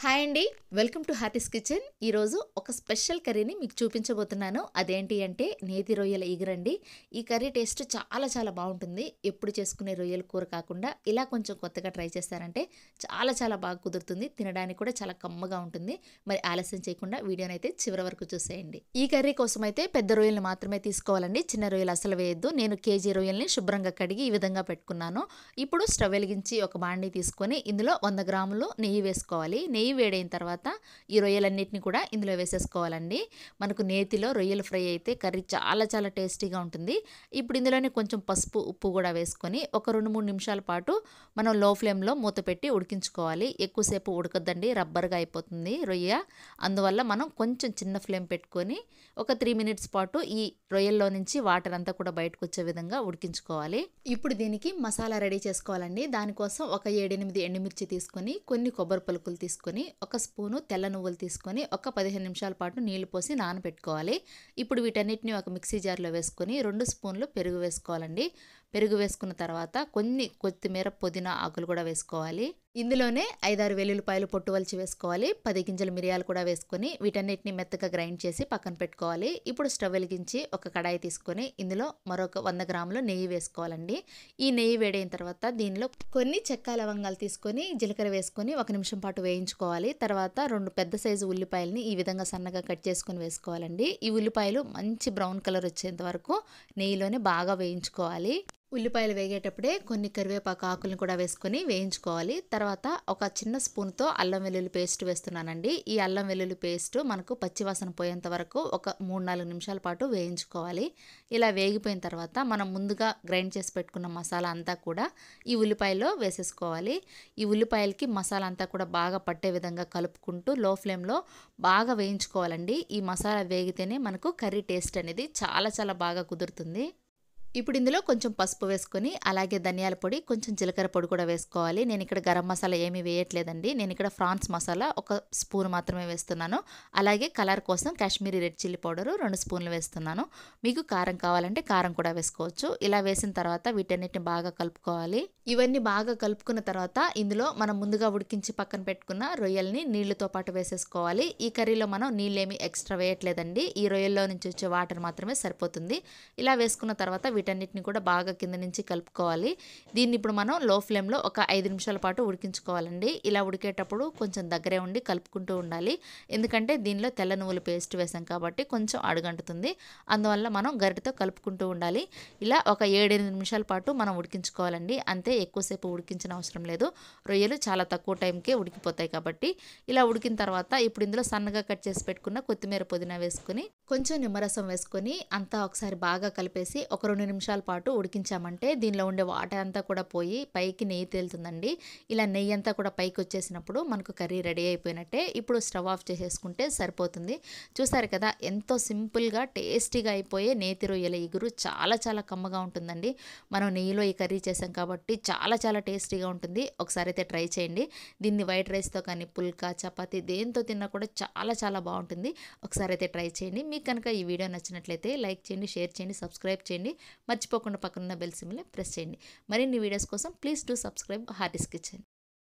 Hi అండి, welcome to హార్టీస్ kitchen. ఈరోజు ఒక స్పెషల్ కర్రీని మీకు చూపించబోతున్నాను. అదేంటి అంటే నేతి రొయ్యల ఇగురండి. ఈ కర్రీ టేస్ట్ చాలా చాలా బాగుంటుంది. ఎప్పుడు చేసుకునే రొయ్యల కూర కాకుండా ఇలా కొంచెం కొత్తగా ట్రై చేస్తారంటే చాలా చాలా బాగా కుదురుతుంది. తినడానికి కూడా చాలా కమ్మగా ఉంటుంది. మరి ఆలస్యం చేయకుండా వీడియోని అయితే చివరి వరకు చూసేయండి. ఈ కర్రీ కోసం అయితే పెద్ద రొయ్యలు మాత్రమే తీసుకోవాలండి. చిన్న రొయ్యలు అసలు వేయద్దు. నేను కేజీ రొయ్యల్ని శుభ్రంగా కడిగి ఈ విధంగా పెట్టుకున్నాను. ఇప్పుడు స్టవ్ వెలిగించి ఒక బాండీ తీసుకొని ఇందులో 100 గ్రాములు నెయ్యి వేసుకోవాలి. నెయ్యి వేడైన తర్వాత ఈ రొయ్యలన్నిటిని కూడా ఇందులో వేసేసుకోవాలండి. మనకు నేతిలో రొయ్యలు ఫ్రై అయితే కర్రీ చాలా చాలా టేస్టీగా ఉంటుంది. ఇప్పుడు ఇందులోనే కొంచెం పసుపు, ఉప్పు కూడా వేసుకొని ఒక 2-3 నిమిషాల పాటు మనం లో ఫ్లేమ్లో మూత పెట్టి ఉడికించుకోవాలి. ఎక్కువసేపు ఉడకద్దండి, రబ్బర్గా అయిపోతుంది రొయ్య. అందువల్ల మనం కొంచెం చిన్న ఫ్లేమ్ పెట్టుకొని ఒక 3 మినిట్స్ పాటు ఈ రొయ్యల్లో నుంచి వాటర్ అంతా కూడా బయటకు వచ్చే విధంగా ఉడికించుకోవాలి. ఇప్పుడు దీనికి మసాలా రెడీ చేసుకోవాలండి. దానికోసం ఒక 7-8 ఎండుమిర్చి తీసుకొని, కొన్ని కొబ్బరి పలుకులు తీసుకొని, ఒక స్పూను తెల్ల నువ్వులు తీసుకొని ఒక 15 నిమిషాల పాటు నీళ్లు పోసి నానబెట్టుకోవాలి. ఇప్పుడు వీటన్నిటిని ఒక మిక్సీ జార్లో వేసుకొని 2 స్పూన్లు పెరుగు వేసుకోవాలండి. పెరుగు వేసుకున్న తర్వాత కొన్ని కొత్తిమీర, పుదీనా ఆకులు కూడా వేసుకోవాలి. ఇందులోనే 5-6 వెల్లుల్లిపాయలు పొట్టు వలిచి వేసుకోవాలి. 10 గింజల మిరియాలు కూడా వేసుకొని వీటన్నిటిని మెత్తగా గ్రైండ్ చేసి పక్కన పెట్టుకోవాలి. ఇప్పుడు స్టవ్ వెలిగించి ఒక కడాయి తీసుకొని ఇందులో మరొక 100 గ్రాములు నెయ్యి వేసుకోవాలండి. ఈ నెయ్యి వేడైన తర్వాత దీనిలో కొన్ని చెక్క లవంగాలు తీసుకొని జీలకర్ర వేసుకొని 1 నిమిషం పాటు వేయించుకోవాలి. తర్వాత 2 పెద్ద సైజు ఉల్లిపాయలని ఈ విధంగా సన్నగా కట్ చేసుకొని వేసుకోవాలండి. ఈ ఉల్లిపాయలు మంచి బ్రౌన్ కలర్ వచ్చేంత వరకు నెయ్యిలోనే బాగా వేయించుకోవాలి. ఉల్లిపాయలు వేగేటప్పుడే కొన్ని కరివేపాకు ఆకులను కూడా వేసుకొని వేయించుకోవాలి. తర్వాత ఒక చిన్న స్పూన్తో అల్లం వెల్లుల్లి పేస్ట్ వేస్తున్నానండి. ఈ అల్లం వెల్లుల్లి పేస్ట్ మనకు పచ్చివాసన పోయేంత వరకు ఒక 3-4 నిమిషాల పాటు వేయించుకోవాలి. ఇలా వేగిపోయిన తర్వాత మనం ముందుగా గ్రైండ్ చేసి పెట్టుకున్న మసాలా అంతా కూడా ఈ ఉల్లిపాయలో వేసేసుకోవాలి. ఈ ఉల్లిపాయలకి మసాలా అంతా కూడా బాగా పట్టే విధంగా కలుపుకుంటూ లో ఫ్లేమ్లో బాగా వేయించుకోవాలండి. ఈ మసాలా వేగితేనే మనకు కర్రీ టేస్ట్ అనేది చాలా చాలా బాగా కుదురుతుంది. ఇప్పుడు ఇందులో కొంచెం పసుపు వేసుకొని అలాగే ధనియాల పొడి, కొంచెం జీలకర్ర పొడి కూడా వేసుకోవాలి. నేను ఇక్కడ గరం మసాలా ఏమీ వేయట్లేదండి. నేను ఇక్కడ ఫ్రాన్స్ మసాలా ఒక స్పూన్ మాత్రమే వేస్తున్నాను. అలాగే కలర్ కోసం కాశ్మీరీ రెడ్ చిల్లీ పౌడరు 2 స్పూన్లు వేస్తున్నాను. మీకు కారం కావాలంటే కారం కూడా వేసుకోవచ్చు. ఇలా వేసిన తర్వాత వీటన్నిటిని బాగా కలుపుకోవాలి. ఇవన్నీ బాగా కలుపుకున్న తర్వాత ఇందులో మనం ముందుగా ఉడికించి పక్కన పెట్టుకున్న రొయ్యల్ని నీళ్లతో పాటు వేసేసుకోవాలి. ఈ కర్రీలో మనం నీళ్ళేమి ఎక్స్ట్రా వేయట్లేదండి. ఈ రొయ్యల్లో నుంచి వచ్చే వాటర్ మాత్రమే సరిపోతుంది. ఇలా వేసుకున్న తర్వాత వీటన్నిటిని కూడా బాగా కింద నుంచి కలుపుకోవాలి. దీన్ని ఇప్పుడు మనం లో ఫ్లేమ్లో ఒక 5 నిమిషాల పాటు ఉడికించుకోవాలండి. ఇలా ఉడికేటప్పుడు కొంచెం దగ్గరే ఉండి కలుపుకుంటూ ఉండాలి. ఎందుకంటే దీనిలో తెల్ల నువ్వుల పేస్ట్ వేసాం కాబట్టి కొంచెం అడుగంటుతుంది. అందువల్ల మనం గరిటెతో కలుపుకుంటూ ఉండాలి. ఇలా ఒక 7-8 నిమిషాల పాటు మనం ఉడికించుకోవాలండి. అంతే, ఎక్కువసేపు ఉడికించిన అవసరం లేదు. రొయ్యలు చాలా తక్కువ టైంకే ఉడికిపోతాయి కాబట్టి. ఇలా ఉడికిన తర్వాత ఇప్పుడు ఇందులో సన్నగా కట్ చేసి పెట్టుకున్న కొత్తిమీర, పుదీనా వేసుకొని కొంచెం నిమ్మరసం వేసుకొని అంతా ఒకసారి బాగా కలిపేసి ఒక 2 నిమిషాల పాటు ఉడికించామంటే దీనిలో ఉండే వాటర్ అంతా కూడా పోయి పైకి నెయ్యి తేలుతుందండి. ఇలా నెయ్యి అంతా కూడా పైకి వచ్చేసినప్పుడు మనకు కర్రీ రెడీ అయిపోయినట్టే. ఇప్పుడు స్టవ్ ఆఫ్ చేసేసుకుంటే సరిపోతుంది. చూసారు కదా, ఎంతో సింపుల్గా టేస్టీగా అయిపోయే నేతి రొయ్యల ఇగురు చాలా చాలా కమ్మగా ఉంటుందండి. మనం నెయ్యిలో ఈ కర్రీ చేసాం కాబట్టి చాలా చాలా టేస్టీగా ఉంటుంది. ఒకసారి అయితే ట్రై చేయండి. దీన్ని వైట్ రైస్తో కానీ, పుల్కా, చపాతీ దేంతో తిన్నా కూడా చాలా చాలా బాగుంటుంది. ఒకసారి అయితే ట్రై చేయండి. మీకు కనుక ఈ వీడియో నచ్చినట్లయితే లైక్ చేయండి, షేర్ చేయండి, సబ్స్క్రైబ్ చేయండి. మర్చిపోకుండా పక్కన బెల్ సింబల్ని ప్రెస్ చేయండి. మరిన్ని వీడియోస్ కోసం ప్లీజ్ డూ సబ్స్క్రైబ్ హార్టీస్ కిచెన్.